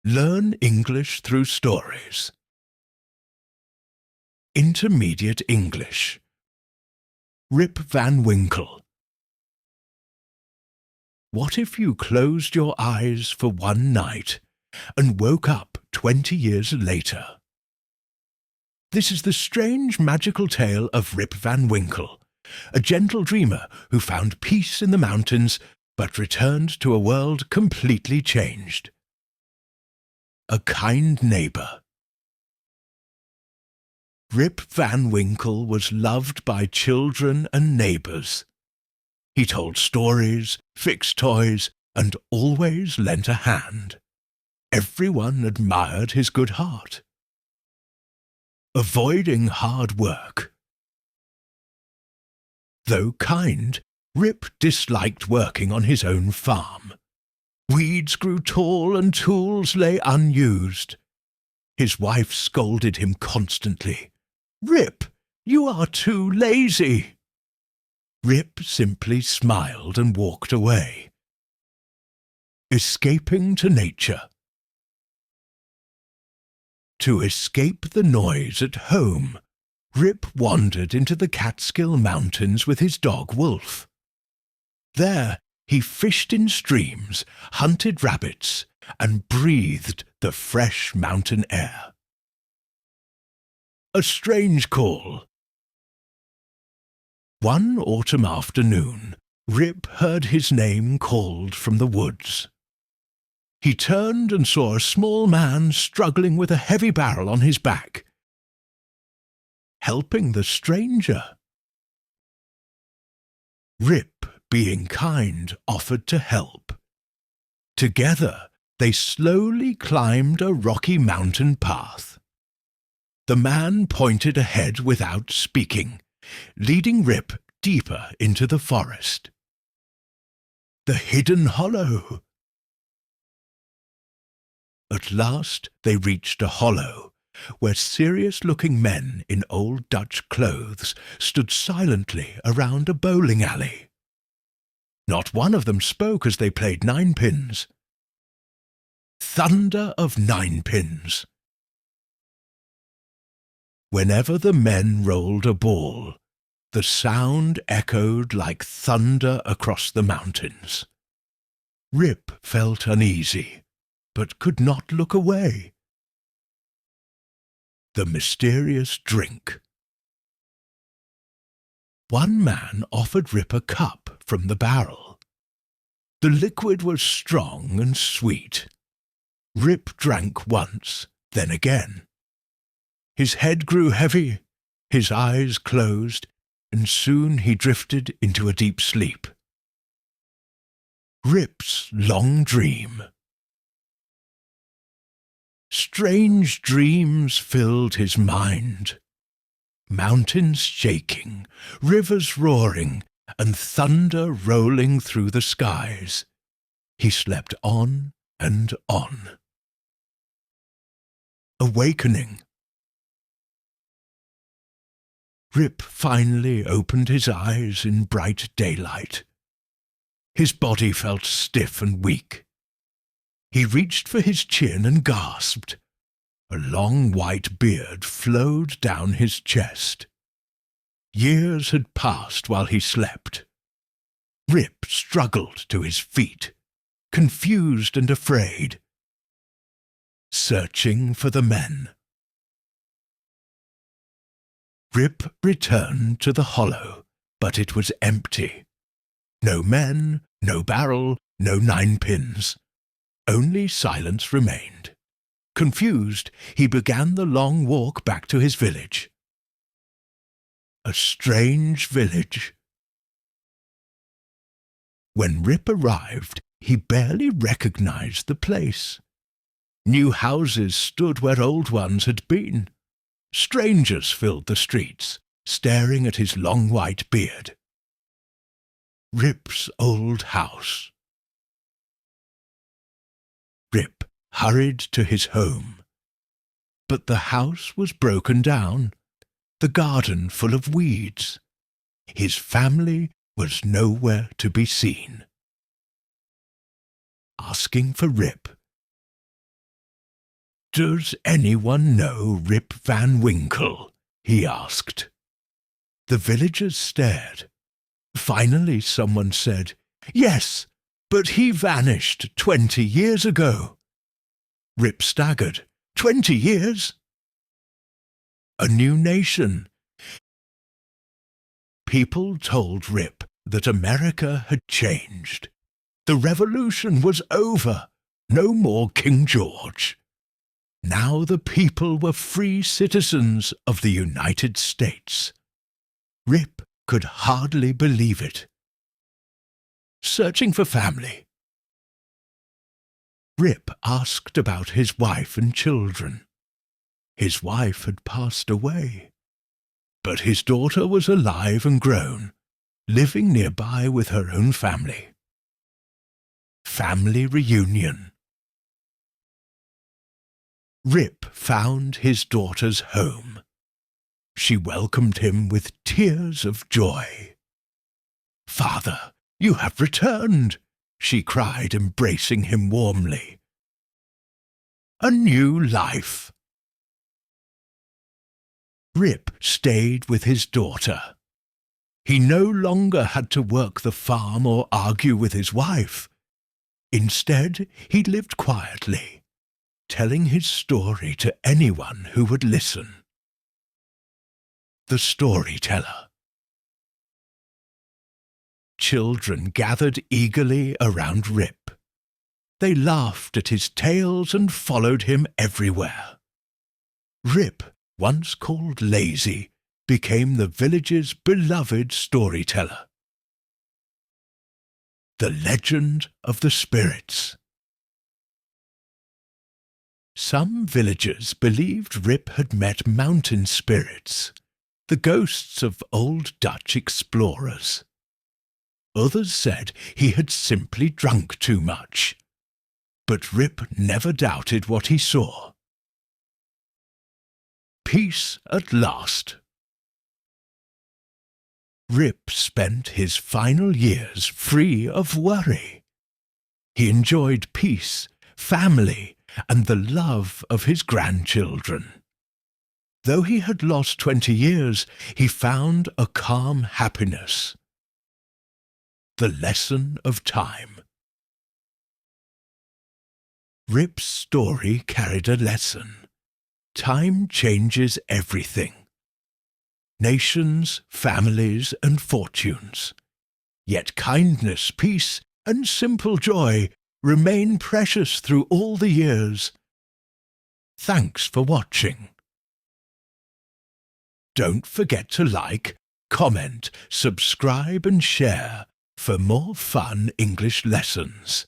Learn English through stories. Intermediate English. Rip Van Winkle. What if you closed your eyes for one night and woke up 20 years later? This is the strange magical tale of Rip Van Winkle, a gentle dreamer who found peace in the mountains but returned to a world completely changed. A kind neighbour. Rip Van Winkle was loved by children and neighbours. He told stories, fixed toys, and always lent a hand. Everyone admired his good heart. Avoiding hard work. Though kind, Rip disliked working on his own farm. Weeds grew tall and tools lay unused. His wife scolded him constantly. "Rip, you are too lazy." Rip simply smiled and walked away. Escaping to nature. To escape the noise at home, Rip wandered into the Catskill Mountains with his dog Wolf. There he fished in streams, hunted rabbits, and breathed the fresh mountain air. A strange call. One autumn afternoon, Rip heard his name called from the woods. He turned and saw a small man struggling with a heavy barrel on his back, helping the stranger. Rip, being kind, offered to help. Together, they slowly climbed a rocky mountain path. The man pointed ahead without speaking, leading Rip deeper into the forest. The hidden hollow. At last they reached a hollow, where serious-looking men in old Dutch clothes stood silently around a bowling alley. Not one of them spoke as they played ninepins. Thunder of ninepins. Whenever the men rolled a ball, the sound echoed like thunder across the mountains. Rip felt uneasy, but could not look away. The mysterious drink. One man offered Rip a cup from the barrel. The liquid was strong and sweet. Rip drank once, then again. His head grew heavy, his eyes closed, and soon he drifted into a deep sleep. Rip's long dream. Strange dreams filled his mind. Mountains shaking, rivers roaring, and thunder rolling through the skies. He slept on and on. Awakening. Rip finally opened his eyes in bright daylight. His body felt stiff and weak. He reached for his chin and gasped. A long white beard flowed down his chest. Years had passed while he slept. Rip struggled to his feet, confused and afraid, searching for the men. Rip returned to the hollow, but it was empty. No men, no barrel, no ninepins. Only silence remained. Confused, he began the long walk back to his village. A strange village. When Rip arrived, he barely recognized the place. New houses stood where old ones had been. Strangers filled the streets, staring at his long white beard. Rip's old house. Rip hurried to his home. But the house was broken down, the garden full of weeds. His family was nowhere to be seen. Asking for Rip, "Does anyone know Rip Van Winkle?" he asked. The villagers stared. Finally someone said, "Yes, but he vanished 20 years ago." Rip staggered. 20 years? A new nation. People told Rip that America had changed. The revolution was over. No more King George. Now the people were free citizens of the United States. Rip could hardly believe it. Searching for family. Rip asked about his wife and children. His wife had passed away, but his daughter was alive and grown, living nearby with her own family. Family reunion. Rip found his daughter's home. She welcomed him with tears of joy. "Father, you have returned," she cried, embracing him warmly. A new life. Rip stayed with his daughter. He no longer had to work the farm or argue with his wife. Instead, he lived quietly, telling his story to anyone who would listen. The storyteller. Children gathered eagerly around Rip. They laughed at his tales and followed him everywhere. Rip, once called lazy, became the village's beloved storyteller. The legend of the spirits. Some villagers believed Rip had met mountain spirits, the ghosts of old Dutch explorers. Others said he had simply drunk too much. But Rip never doubted what he saw. Peace at last. Rip spent his final years free of worry. He enjoyed peace, family, and the love of his grandchildren. Though he had lost 20 years, he found a calm happiness. The lesson of time. Rip's story carried a lesson. Time changes everything. Nations, families, and fortunes. Yet kindness, peace, and simple joy remain precious through all the years. Thanks for watching. Don't forget to like, comment, subscribe, and share for more fun English lessons.